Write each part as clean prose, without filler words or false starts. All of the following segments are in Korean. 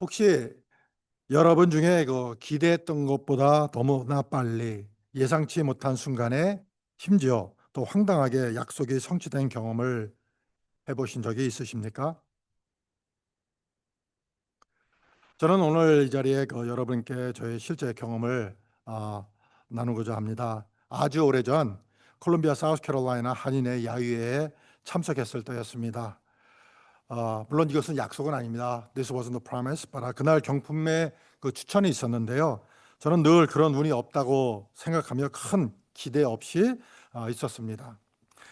혹시 여러분 중에 기대했던 것보다 너무나 빨리 예상치 못한 순간에 심지어 또 황당하게 약속이 성취된 경험을 해보신 적이 있으십니까? 저는 오늘 이 자리에 여러분께 저의 실제 경험을 아, 나누고자 합니다. 아주 오래전 콜롬비아 사우스캐롤라이나 한인의 야유회에 참석했을 때였습니다. 물론 이것은 약속은 아닙니다. This wasn't a promise, but 그날 경품에 추천이 있었는데요. 저는 늘 그런 운이 없다고 생각하며 큰 기대 없이 있었습니다.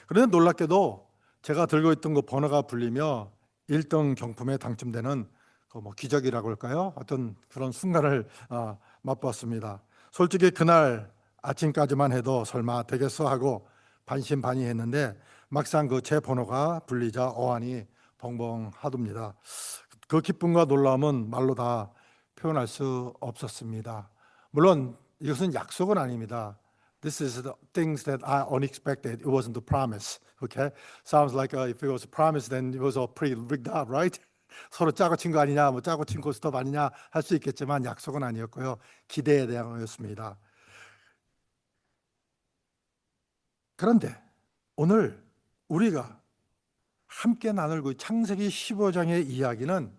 그런데 놀랍게도 제가 들고 있던 그 번호가 불리며 1등 경품에 당첨되는 뭐 기적이라고 할까요? 어떤 그런 순간을 맛보았습니다. 솔직히 그날 아침까지만 해도 설마 되겠어 하고 반신반의했는데 막상 제 번호가 불리자 어안이 벙벙하답니다. 그 기쁨과 놀라움은 말로 다 표현할 수 없었습니다. 물론 이것은 약속은 아닙니다. This is the things that are unexpected. It wasn't a promise. Okay? Sounds like if it was a promise, then it was all pretty rigged up, right? 서로 짜고 친 거 아니냐, 뭐 짜고 친 고스톱 아니냐 할 수 있겠지만 약속은 아니었고요. 기대에 대한 거였습니다. 그런데 오늘 우리가 함께 나눌 그 창세기 15장의 이야기는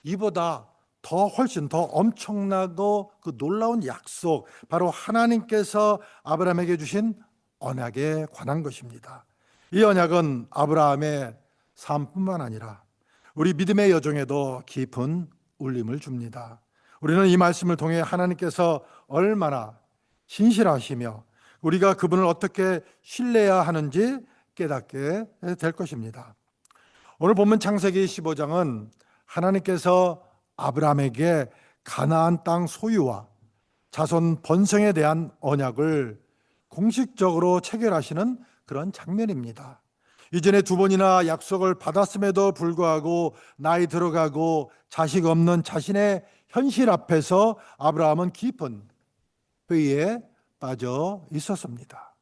이보다 더 훨씬 더 엄청나고 그 놀라운 약속, 바로 하나님께서 아브라함에게 주신 언약에 관한 것입니다. 이 언약은 아브라함의 삶뿐만 아니라 우리 믿음의 여정에도 깊은 울림을 줍니다. 우리는 이 말씀을 통해 하나님께서 얼마나 신실하시며 우리가 그분을 어떻게 신뢰해야 하는지 깨닫게 될 것입니다. 오늘 본문 창세기 15장은 하나님께서 아브라함에게 가나안 땅 소유와 자손 번성에 대한 언약을 공식적으로 체결하시는 그런 장면입니다. 이전에 2번이나 약속을 받았음에도 불구하고 나이 들어가고 자식 없는 자신의 현실 앞에서 아브라함은 깊은 회의에 빠져 있었습니다.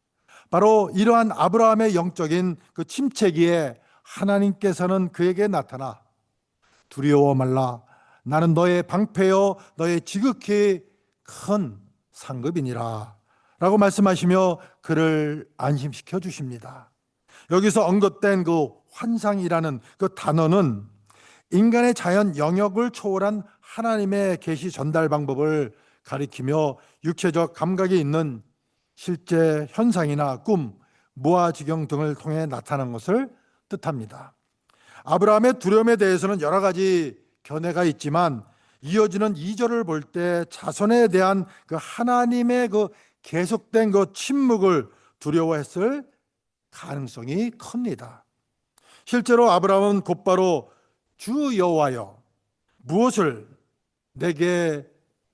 바로 이러한 아브라함의 영적인 그 침체기에 하나님께서는 그에게 나타나 두려워 말라, 나는 너의 방패요 너의 지극히 큰 상급이니라 라고 말씀하시며 그를 안심시켜 주십니다. 여기서 언급된 그 환상이라는 그 단어는 인간의 자연 영역을 초월한 하나님의 계시 전달 방법을 가리키며 육체적 감각이 있는 실제 현상이나 꿈, 무아지경 등을 통해 나타난 것을 뜻합니다. 아브라함의 두려움에 대해서는 여러 가지 견해가 있지만 이어지는 2절을 볼 때 자손에 대한 그 하나님의 그 계속된 그 침묵을 두려워했을 가능성이 큽니다. 실제로 아브라함은 곧바로 주 여호와여 무엇을 내게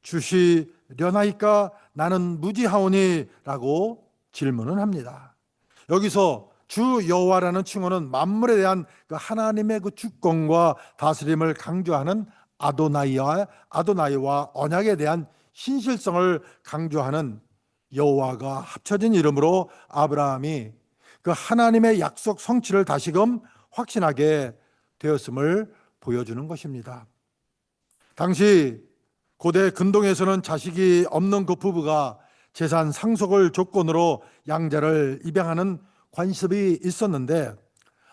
주시려나이까 나는 무지하오니 라고 질문을 합니다. 여기서 주 여호와라는 칭호는 만물에 대한 그 하나님의 그 주권과 다스림을 강조하는 아도나이와 언약에 대한 신실성을 강조하는 여호와가 합쳐진 이름으로 아브라함이 그 하나님의 약속 성취를 다시금 확신하게 되었음을 보여주는 것입니다. 당시 고대 근동에서는 자식이 없는 그 부부가 재산 상속을 조건으로 양자를 입양하는 관습이 있었는데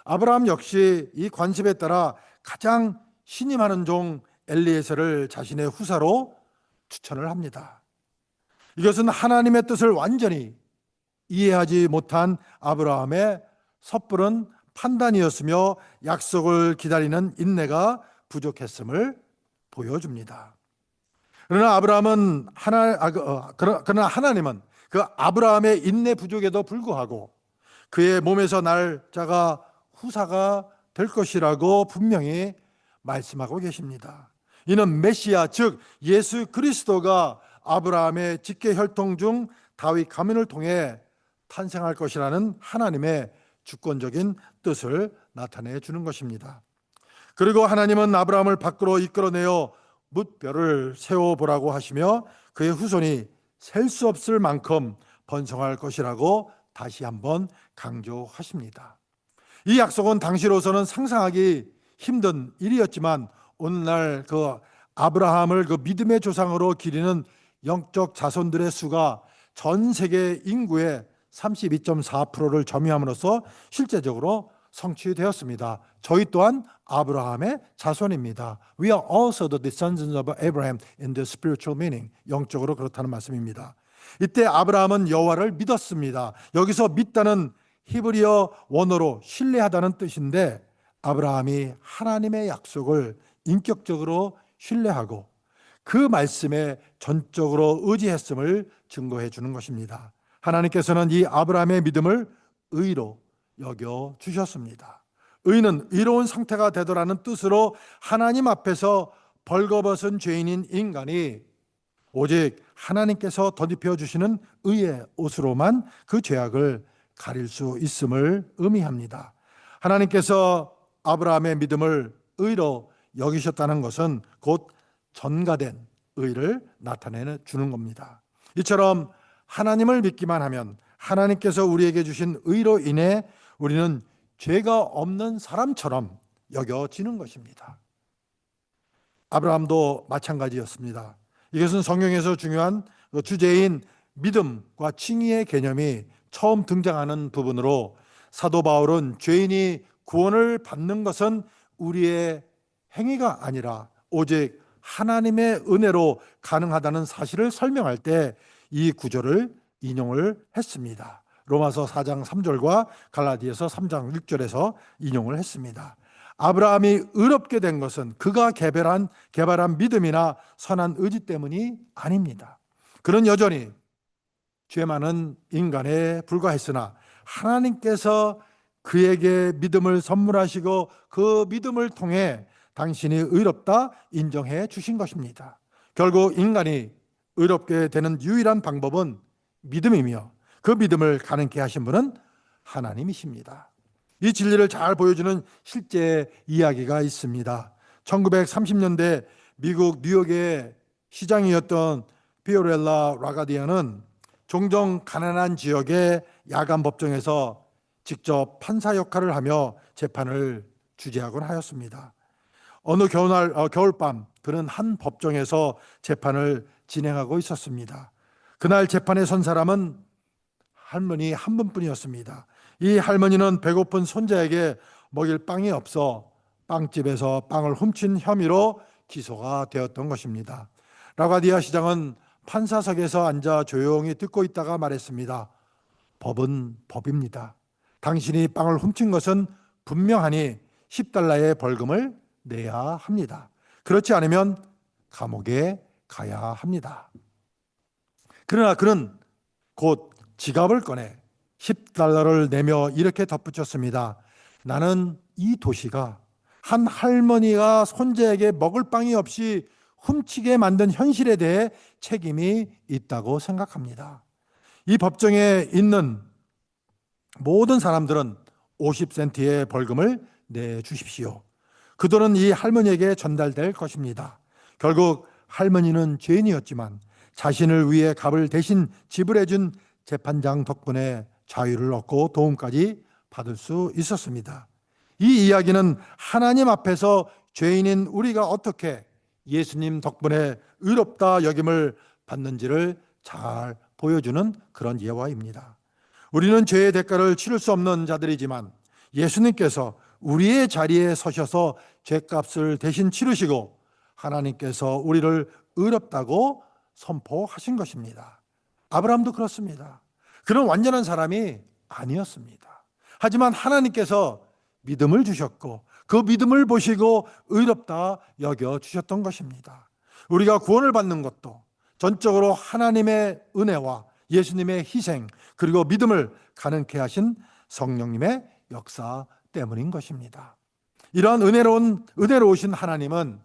아브라함 역시 이 관습에 따라 가장 신임하는 종 엘리에셀을 자신의 후사로 추천을 합니다. 이것은 하나님의 뜻을 완전히 이해하지 못한 아브라함의 섣부른 판단이었으며 약속을 기다리는 인내가 부족했음을 보여줍니다. 그러나 그러나 하나님은 그 아브라함의 인내 부족에도 불구하고 그의 몸에서 날 자가 후사가 될 것이라고 분명히 말씀하고 계십니다. 이는 메시아 즉 예수 그리스도가 아브라함의 직계 혈통 중 다윗 가문을 통해 탄생할 것이라는 하나님의 주권적인 뜻을 나타내 주는 것입니다. 그리고 하나님은 아브라함을 밖으로 이끌어내어 뭇별을 세워보라고 하시며 그의 후손이 셀 수 없을 만큼 번성할 것이라고 다시 한번 강조하십니다. 이 약속은 당시로서는 상상하기 힘든 일이었지만 오늘날 그 아브라함을 그 믿음의 조상으로 기리는 영적 자손들의 수가 전 세계 인구의 32.4%를 점유함으로써 실제적으로 성취되었습니다. 저희 또한 아브라함의 자손입니다. We are also the descendants of Abraham in the spiritual meaning. 영적으로 그렇다는 말씀입니다. 이때 아브라함은 여호와를 믿었습니다. 여기서 믿다는 히브리어 원어로 신뢰하다는 뜻인데, 아브라함이 하나님의 약속을 인격적으로 신뢰하고 그 말씀에 전적으로 의지했음을 증거해 주는 것입니다. 하나님께서는 이 아브라함의 믿음을 의로 여겨 주셨습니다. 의는 의로운 상태가 되더라는 뜻으로 하나님 앞에서 벌거벗은 죄인인 인간이 오직 하나님께서 덧입혀 주시는 의의 옷으로만 그 죄악을 가릴 수 있음을 의미합니다. 하나님께서 아브라함의 믿음을 의로 여기셨다는 것은 곧 전가된 의를 나타내 주는 겁니다. 이처럼 하나님을 믿기만 하면 하나님께서 우리에게 주신 의로 인해 우리는 죄가 없는 사람처럼 여겨지는 것입니다. 아브라함도 마찬가지였습니다. 이것은 성경에서 중요한 주제인 믿음과 칭의의 개념이 처음 등장하는 부분으로, 사도 바울은 죄인이 구원을 받는 것은 우리의 행위가 아니라 오직 하나님의 은혜로 가능하다는 사실을 설명할 때 이 구절을 인용을 했습니다. 로마서 4장 3절과 갈라디아서 3장 6절에서 인용을 했습니다. 아브라함이 의롭게 된 것은 그가 개발한 믿음이나 선한 의지 때문이 아닙니다. 그는 여전히 죄 많은 인간에 불과했으나 하나님께서 그에게 믿음을 선물하시고 그 믿음을 통해 당신이 의롭다 인정해 주신 것입니다. 결국 인간이 의롭게 되는 유일한 방법은 믿음이며 그 믿음을 가능케 하신 분은 하나님이십니다. 이 진리를 잘 보여주는 실제 이야기가 있습니다. 1930년대 미국 뉴욕의 시장이었던 피오렐라 라가디아는 종종 가난한 지역의 야간 법정에서 직접 판사 역할을 하며 재판을 주재하곤 하였습니다. 어느 겨울밤 그는 한 법정에서 재판을 진행하고 있었습니다. 그날 재판에 선 사람은 할머니 한 분뿐이었습니다. 이 할머니는 배고픈 손자에게 먹일 빵이 없어 빵집에서 빵을 훔친 혐의로 기소가 되었던 것입니다. 라가디아 시장은 판사석에서 앉아 조용히 듣고 있다가 말했습니다. 법은 법입니다. 당신이 빵을 훔친 것은 분명하니 $10의 벌금을 내야 합니다. 그렇지 않으면 감옥에 가야 합니다. 그러나 그는 곧 지갑을 꺼내 $10를 내며 이렇게 덧붙였습니다. 나는 이 도시가 한 할머니가 손자에게 먹을 빵이 없이 훔치게 만든 현실에 대해 책임이 있다고 생각합니다. 이 법정에 있는 모든 사람들은 50센트의 벌금을 내주십시오. 그 돈은 이 할머니에게 전달될 것입니다. 결국 할머니는 죄인이었지만 자신을 위해 값을 대신 지불해준 재판장 덕분에 자유를 얻고 도움까지 받을 수 있었습니다. 이 이야기는 하나님 앞에서 죄인인 우리가 어떻게 예수님 덕분에 의롭다 여김을 받는지를 잘 보여주는 그런 예화입니다. 우리는 죄의 대가를 치를 수 없는 자들이지만 예수님께서 우리의 자리에 서셔서 죄값을 대신 치르시고 하나님께서 우리를 의롭다고 선포하신 것입니다. 아브라함도 그렇습니다. 그는 완전한 사람이 아니었습니다. 하지만 하나님께서 믿음을 주셨고 그 믿음을 보시고 의롭다 여겨주셨던 것입니다. 우리가 구원을 받는 것도 전적으로 하나님의 은혜와 예수님의 희생 그리고 믿음을 가능케 하신 성령님의 역사 때문인 것입니다. 이러한 은혜로우신 하나님은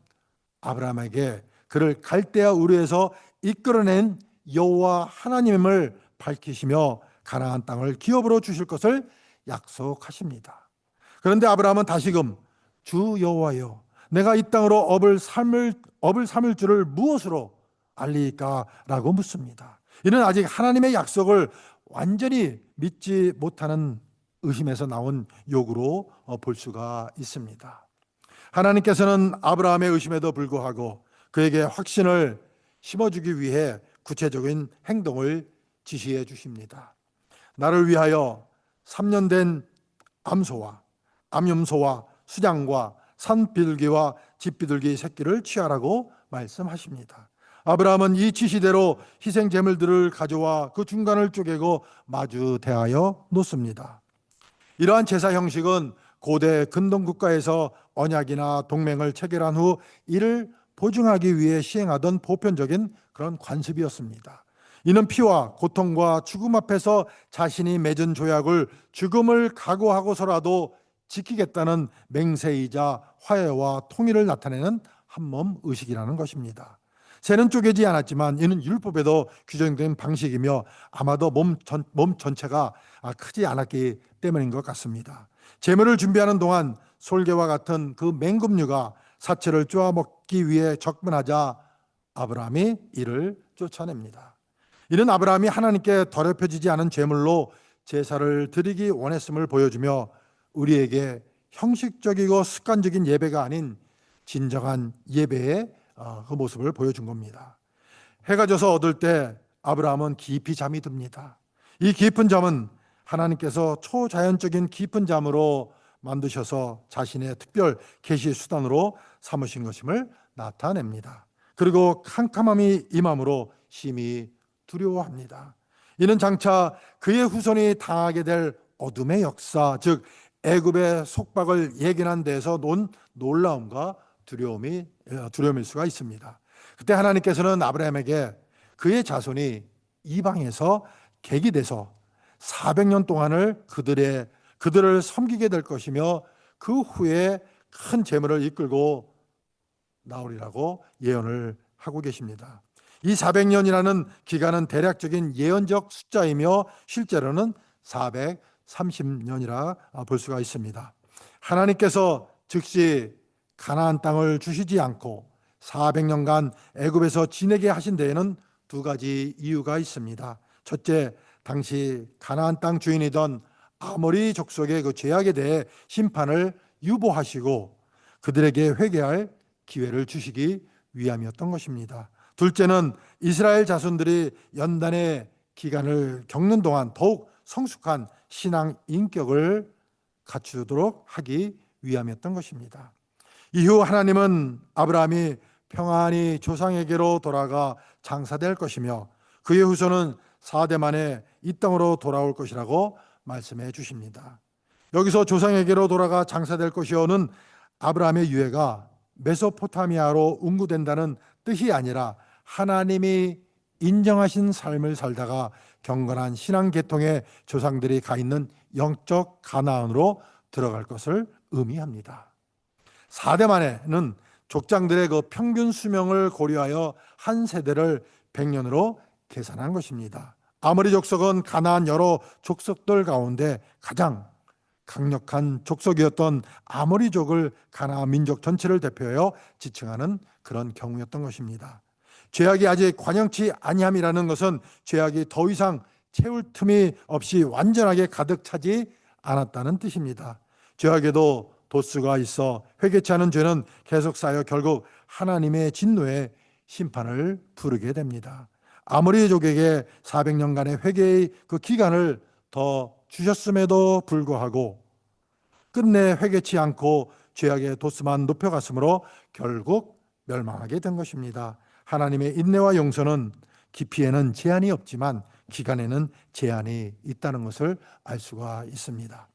아브라함에게 그를 갈대아 우르에서 이끌어낸 여호와 하나님을 밝히시며 가나안 땅을 기업으로 주실 것을 약속하십니다. 그런데 아브라함은 다시금 주 여호와여 내가 이 땅으로 업을 삼을 줄을 무엇으로 알리까? 라고 묻습니다. 이는 아직 하나님의 약속을 완전히 믿지 못하는 의심에서 나온 요구로 볼 수가 있습니다. 하나님께서는 아브라함의 의심에도 불구하고 그에게 확신을 심어주기 위해 구체적인 행동을 지시해 주십니다. 나를 위하여 3년 된 암소와 암염소와 수장과 산비둘기와 집비둘기 새끼를 취하라고 말씀하십니다. 아브라함은 이 지시대로 희생 제물들을 가져와 그 중간을 쪼개고 마주 대하여 놓습니다. 이러한 제사 형식은 고대 근동 국가에서 언약이나 동맹을 체결한 후 이를 보증하기 위해 시행하던 보편적인 그런 관습이었습니다. 이는 피와 고통과 죽음 앞에서 자신이 맺은 조약을 죽음을 각오하고서라도 지키겠다는 맹세이자 화해와 통일을 나타내는 한몸 의식이라는 것입니다. 새는 쪼개지 않았지만 이는 율법에도 규정된 방식이며 아마도 몸 전체가 크지 않았기 때문인 것 같습니다. 제물을 준비하는 동안 솔개와 같은 그 맹금류가 사체를 쪼아먹기 위해 접근하자 아브라함이 이를 쫓아냅니다. 이는 아브라함이 하나님께 더럽혀지지 않은 제물로 제사를 드리기 원했음을 보여주며 우리에게 형식적이고 습관적인 예배가 아닌 진정한 예배의 그 모습을 보여준 겁니다. 해가 져서 얻을 때 아브라함은 깊이 잠이 듭니다. 이 깊은 잠은 하나님께서 초자연적인 깊은 잠으로 만드셔서 자신의 특별 계시 수단으로 삼으신 것임을 나타냅니다. 그리고 캄캄함이 임함으로 심히 두려워합니다. 이는 장차 그의 후손이 당하게 될 어둠의 역사, 즉 애굽의 속박을 예견한 데에서 논 놀라움과 두려움일 수가 있습니다. 그때 하나님께서는 아브라함에게 그의 자손이 이방에서 객이 돼서 400년 동안을 그들을 섬기게 될 것이며 그 후에 큰 재물을 이끌고 나오리라고 예언을 하고 계십니다. 이 400년이라는 기간은 대략적인 예언적 숫자이며 실제로는 430년이라 볼 수가 있습니다. 하나님께서 즉시 가나안 땅을 주시지 않고 400년간 애굽에서 지내게 하신 데에는 두 가지 이유가 있습니다. 첫째, 당시 가나안 땅 주인이던 아모리 족속의 그 죄악에 대해 심판을 유보하시고 그들에게 회개할 기회를 주시기 위함이었던 것입니다. 둘째는 이스라엘 자손들이 연단의 기간을 겪는 동안 더욱 성숙한 신앙 인격을 갖추도록 하기 위함이었던 것입니다. 이후 하나님은 아브라함이 평안히 조상에게로 돌아가 장사될 것이며 그의 후손은 4대 만에 이 땅으로 돌아올 것이라고 말씀해 주십니다. 여기서 조상에게로 돌아가 장사될 것이요는 아브라함의 유해가 메소포타미아로 운구된다는 뜻이 아니라 하나님이 인정하신 삶을 살다가 경건한 신앙 계통의 조상들이 가 있는 영적 가나안으로 들어갈 것을 의미합니다. 4대 만에는 족장들의 그 평균 수명을 고려하여 한 세대를 100년으로 계산한 것입니다. 아모리 족속은 가나안 여러 족속들 가운데 가장 강력한 족속이었던 아모리족을 가나안 민족 전체를 대표하여 지칭하는 그런 경우였던 것입니다. 죄악이 아직 관영치 아니함이라는 것은 죄악이 더 이상 채울 틈이 없이 완전하게 가득 차지 않았다는 뜻입니다. 죄악에도 도수가 있어 회개치 않은 죄는 계속 쌓여 결국 하나님의 진노의 심판을 부르게 됩니다. 아모리족에게 400년간의 회개의 그 기간을 더 주셨음에도 불구하고 끝내 회개치 않고 죄악의 도수만 높여갔으므로 결국 멸망하게 된 것입니다. 하나님의 인내와 용서는 깊이에는 제한이 없지만 기간에는 제한이 있다는 것을 알 수가 있습니다.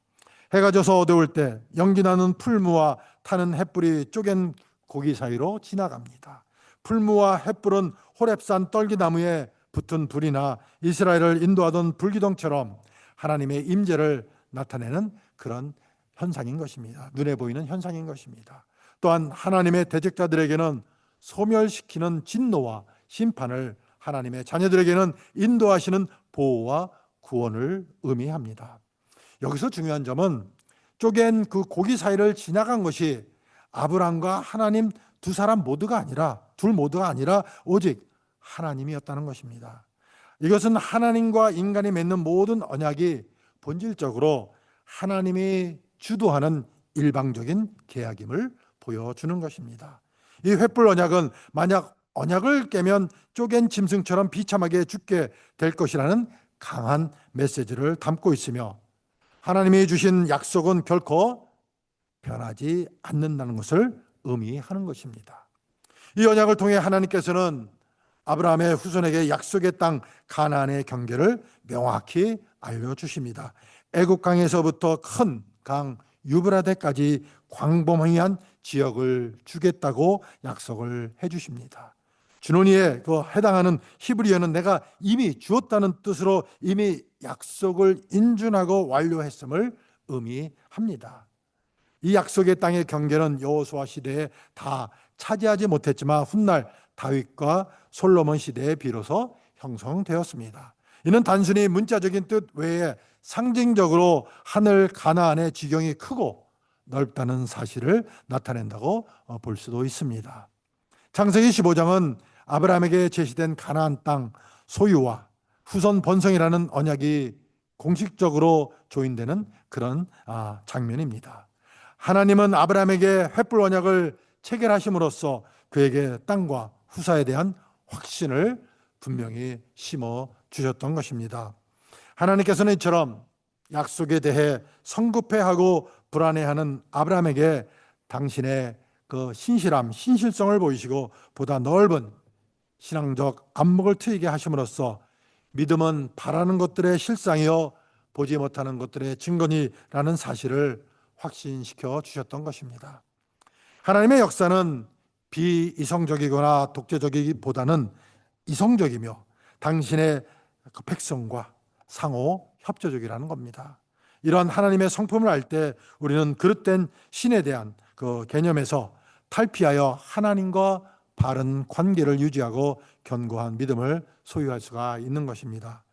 해가 져서 어두울 때 연기나는 풀무와 타는 햇불이 쪼갠 고기 사이로 지나갑니다. 풀무와 햇불은 호렙산 떨기나무에 붙은 불이나 이스라엘을 인도하던 불기둥처럼 하나님의 임재를 나타내는 그런 현상인 것입니다. 눈에 보이는 현상인 것입니다. 또한 하나님의 대적자들에게는 소멸시키는 진노와 심판을, 하나님의 자녀들에게는 인도하시는 보호와 구원을 의미합니다. 여기서 중요한 점은 쪼갠 그 고기 사이를 지나간 것이 아브라함과 하나님 둘 모두가 아니라 오직 하나님이었다는 것입니다. 이것은 하나님과 인간이 맺는 모든 언약이 본질적으로 하나님이 주도하는 일방적인 계약임을 보여주는 것입니다. 이 횃불 언약은 만약 언약을 깨면 쪼갠 짐승처럼 비참하게 죽게 될 것이라는 강한 메시지를 담고 있으며, 하나님이 주신 약속은 결코 변하지 않는다는 것을 의미하는 것입니다. 이 언약을 통해 하나님께서는 아브라함의 후손에게 약속의 땅 가나안의 경계를 명확히 알려주십니다. 애국강에서부터 큰 강 유브라데까지 광범위한 지역을 주겠다고 약속을 해주십니다. 준원이에 해당하는 히브리어는 내가 이미 주었다는 뜻으로 이미 약속을 인준하고 완료했음을 의미합니다. 이 약속의 땅의 경계는 여호수아 시대에 다 차지하지 못했지만 훗날 다윗과 솔로몬 시대에 비로소 형성되었습니다. 이는 단순히 문자적인 뜻 외에 상징적으로 하늘 가나안의 지경이 크고 넓다는 사실을 나타낸다고 볼 수도 있습니다. 창세기 15장은 아브라함에게 제시된 가나안 땅 소유와 후손 번성이라는 언약이 공식적으로 조인되는 그런 장면입니다. 하나님은 아브라함에게 횃불 언약을 체결하심으로써 그에게 땅과 후사에 대한 확신을 분명히 심어 주셨던 것입니다. 하나님께서는 이처럼 약속에 대해 성급해하고 불안해하는 아브라함에게 당신의 그 신실성을 보이시고 보다 넓은 신앙적 안목을 트이게 하심으로써 믿음은 바라는 것들의 실상이요 보지 못하는 것들의 증거니라는 사실을 확신시켜 주셨던 것입니다. 하나님의 역사는 비이성적이거나 독재적이기보다는 이성적이며 당신의 그 백성과 상호 협조적이라는 겁니다. 이러한 하나님의 성품을 알 때 우리는 그릇된 신에 대한 그 개념에서 탈피하여 하나님과 바른 관계를 유지하고 견고한 믿음을 소유할 수가 있는 것입니다.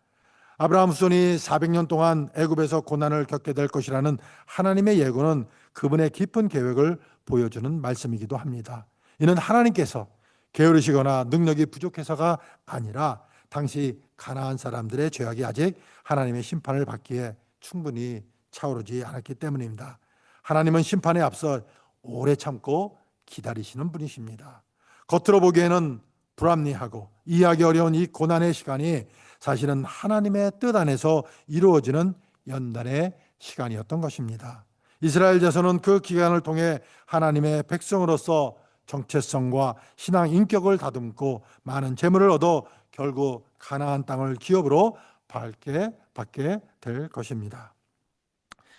아브라함 후손이 400년 동안 애굽에서 고난을 겪게 될 것이라는 하나님의 예고는 그분의 깊은 계획을 보여주는 말씀이기도 합니다. 이는 하나님께서 게으르시거나 능력이 부족해서가 아니라 당시 가나안 사람들의 죄악이 아직 하나님의 심판을 받기에 충분히 차오르지 않았기 때문입니다. 하나님은 심판에 앞서 오래 참고 기다리시는 분이십니다. 겉으로 보기에는 불합리하고 이해하기 어려운 이 고난의 시간이 사실은 하나님의 뜻 안에서 이루어지는 연단의 시간이었던 것입니다. 이스라엘 자손은 그 기간을 통해 하나님의 백성으로서 정체성과 신앙 인격을 다듬고 많은 재물을 얻어 결국 가나안 땅을 기업으로 받게 될 것입니다.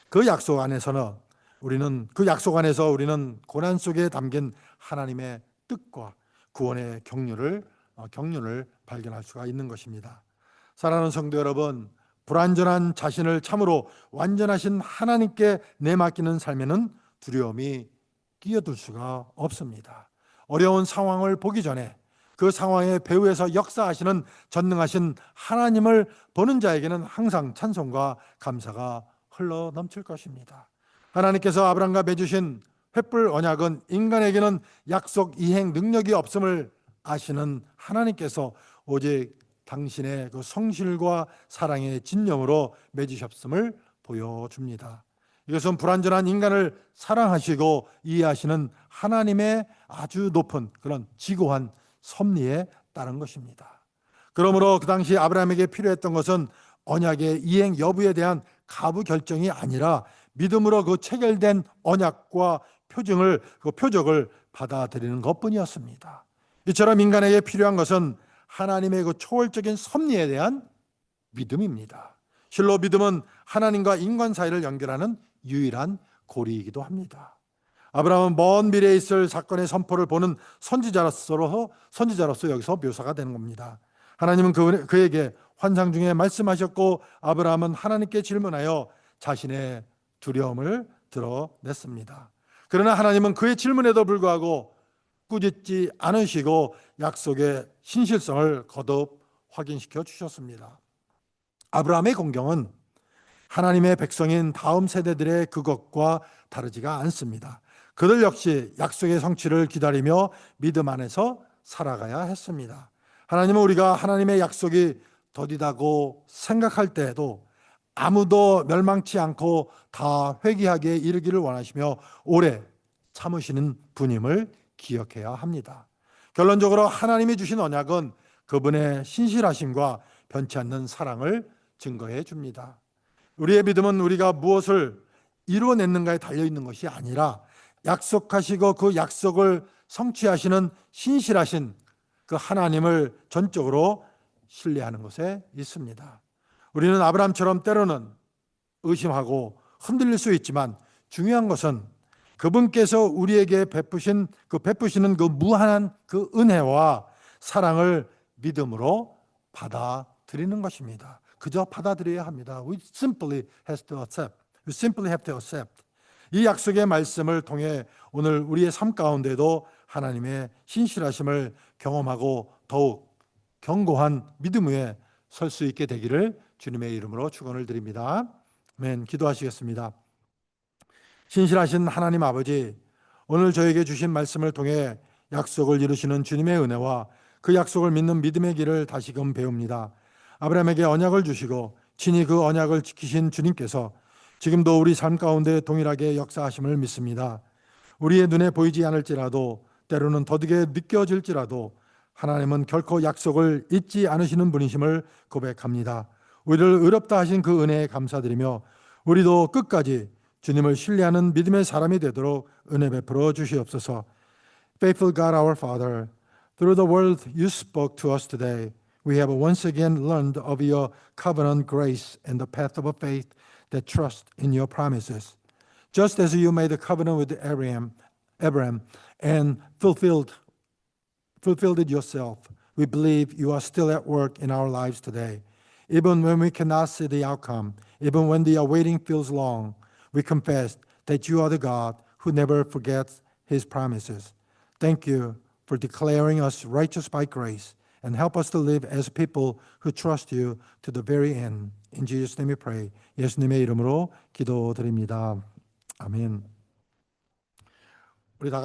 그 약속 안에서 우리는 고난 속에 담긴 하나님의 뜻과 구원의 경륜을 발견할 수가 있는 것입니다. 사랑하는 성도 여러분, 불완전한 자신을 참으로 완전하신 하나님께 내맡기는 삶에는 두려움이 끼어들 수가 없습니다. 어려운 상황을 보기 전에 그 상황의 배후에서 역사하시는 전능하신 하나님을 보는 자에게는 항상 찬송과 감사가 흘러 넘칠 것입니다. 하나님께서 아브라함과 맺으신 횃불 언약은 인간에게는 약속 이행 능력이 없음을 아시는 하나님께서 오직 당신의 그 성실과 사랑의 진념으로 맺으셨음을 보여줍니다. 이것은 불완전한 인간을 사랑하시고 이해하시는 하나님의 아주 높은 그런 지고한 섭리에 따른 것입니다. 그러므로 그 당시 아브라함에게 필요했던 것은 언약의 이행 여부에 대한 가부 결정이 아니라 믿음으로 그 체결된 언약과 표적을 받아들이는 것뿐이었습니다. 이처럼 인간에게 필요한 것은 하나님의 그 초월적인 섭리에 대한 믿음입니다. 실로 믿음은 하나님과 인간 사이를 연결하는 유일한 고리이기도 합니다. 아브라함은 먼 미래에 있을 사건의 선포를 보는 선지자로서 여기서 묘사가 되는 겁니다. 하나님은 그에게 환상 중에 말씀하셨고 아브라함은 하나님께 질문하여 자신의 두려움을 드러냈습니다. 그러나 하나님은 그의 질문에도 불구하고 꾸짖지 않으시고 약속의 신실성을 거듭 확인시켜 주셨습니다. 아브라함의 공경은 하나님의 백성인 다음 세대들의 그것과 다르지가 않습니다. 그들 역시 약속의 성취를 기다리며 믿음 안에서 살아가야 했습니다. 하나님은 우리가 하나님의 약속이 더디다고 생각할 때에도 아무도 멸망치 않고 다 회개하게 이르기를 원하시며 오래 참으시는 분임을 기억해야 합니다. 결론적으로 하나님이 주신 언약은 그분의 신실하심과 변치 않는 사랑을 증거해 줍니다. 우리의 믿음은 우리가 무엇을 이루어냈는가에 달려있는 것이 아니라 약속하시고 그 약속을 성취하시는 신실하신 그 하나님을 전적으로 신뢰하는 것에 있습니다. 우리는 아브라함처럼 때로는 의심하고 흔들릴 수 있지만 중요한 것은 그분께서 우리에게 베푸시는 그 무한한 그 은혜와 사랑을 믿음으로 받아들이는 것입니다. 그저 받아들여야 합니다. We simply have to accept. We simply have to accept. 이 약속의 말씀을 통해 오늘 우리의 삶 가운데도 하나님의 신실하심을 경험하고 더욱 견고한 믿음 위에 설 수 있게 되기를 주님의 이름으로 축원을 드립니다. 아멘. 기도하시겠습니다. 신실하신 하나님 아버지, 오늘 저에게 주신 말씀을 통해 약속을 이루시는 주님의 은혜와 그 약속을 믿는 믿음의 길을 다시금 배웁니다. 아브라함에게 언약을 주시고 친히 그 언약을 지키신 주님께서 지금도 우리 삶 가운데 동일하게 역사하심을 믿습니다. 우리의 눈에 보이지 않을지라도 때로는 더디게 느껴질지라도 하나님은 결코 약속을 잊지 않으시는 분이심을 고백합니다. 우리를 의롭다 하신 그 은혜에 감사드리며 우리도 끝까지 주님을 신뢰하는 믿음의 사람이 되도록 은혜 베풀어 주시옵소서. Faithful God our Father, through the word you spoke to us today, we have once again learned of your covenant grace and the path of faith that trust in your promises. Just as you made a covenant with Abraham and fulfilled it yourself, we believe you are still at work in our lives today. Even when we cannot see the outcome, even when the waiting feels long, we confess that you are the God who never forgets his promises. Thank you for declaring us righteous by grace and help us to live as people who trust you to the very end. In Jesus' name we pray. 예수님의 이름으로 기도드립니다. 아멘.